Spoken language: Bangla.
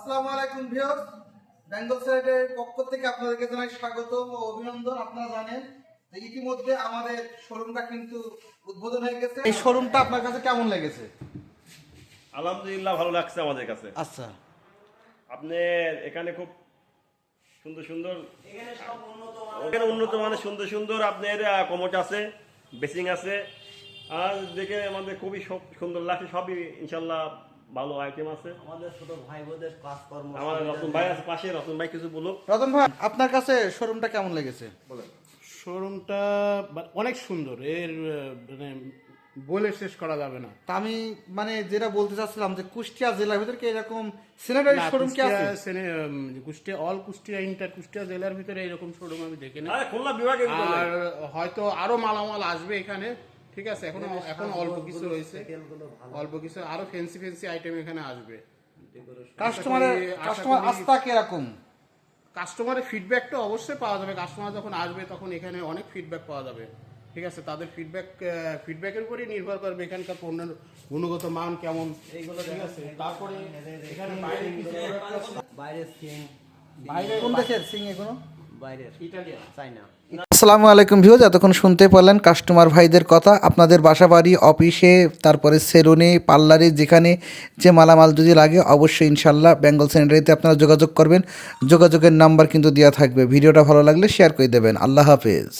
আসসালামু আলাইকুম ভিউয়ার্স, বেঙ্গল সাইডের পক্ষ থেকে আপনাদেরকে জানাই স্বাগতম ও অভিনন্দন। আপনারা জানেন যে ইতিমধ্যে আমাদের শোরুমটা কিন্তু উদ্বোধন হয়ে গেছে। এই শোরুমটা আপনার কাছে কেমন লেগেছে? আলহামদুলিল্লাহ, ভালো লাগছে আমাদের কাছে। আচ্ছা, আপনি এখানে খুব সুন্দর সুন্দর, এখানে উন্নত মানের সুন্দর সুন্দর আপনার কমোড আছে, বেসিং আছে, আর দেখে আমাদের খুবই সুন্দর লাগছে। সবই ইনশাল্লাহ ভালো আইটেম আছে। আমাদের ছোট ভাই বোনদের কাজকর্ম, আমার রতন ভাই আছে পাশে, রতন ভাই কিছু বলুক। রতন ভাই, আপনার কাছে শোরুমটা কেমন লেগেছে বলেন। শোরুমটা অনেক সুন্দর, এর মানে বলে শেষ করা যাবে না। তা আমি মানে যেটা বলতে চাচ্ছিলাম যে কুষ্টিয়া জেলার ভিতরে কি এরকম স্যানিটারি শোরুম কি আছে? কুষ্টিয়া অল কুষ্টিয়া ইন্টার কুষ্টিয়া জেলার ভিতরে এরকম শোরুম আমি দেখিনি। আরে খুলনা বিভাগে আর হয়তো আরো মালামাল আসবে এখানে, ঠিক আছে। এখন অল্প কিছু রয়েছে, অল্প কিছু আরো ফ্যান্সি ফ্যান্সি আইটেম এখানে আসবে। কাস্টমার আস্থা কিরকম? কাস্টমারের ফিডব্যাকটা অবশ্যই পাওয়া যাবে। কাস্টমার যখন আসবে তখন এখানে অনেক ফিডব্যাক পাওয়া যাবে, ঠিক আছে। তাদের ফিডব্যাকের উপরেই নির্ভর করবে এখানকার পণ্যের গুণগত মান কেমন, এইগুলো, ঠিক আছে। তারপরে এখানে বাইরের সিং, কোন দেশের সিং এগুলো? বাইরের ইটালিয়ান, চাইনা। আসসালামু আলাইকুম ভিউয়ার্স, এতক্ষণ শুনতে পারলেন কাস্টমার ভাইদের কথা। আপনাদের বাসাবাড়ি, অফিসে, তারপরে সেলুনে, পার্লারে, যেখানে যে মালামাল যদি লাগে অবশ্যই ইনশাল্লাহ বেঙ্গল স্যানিটারিতে আপনারা যোগাযোগ করবেন। যোগাযোগের নাম্বার কিন্তু দেওয়া থাকবে। ভিডিওটা ভালো লাগলে শেয়ার করে দেবেন। আল্লাহ হাফেজ।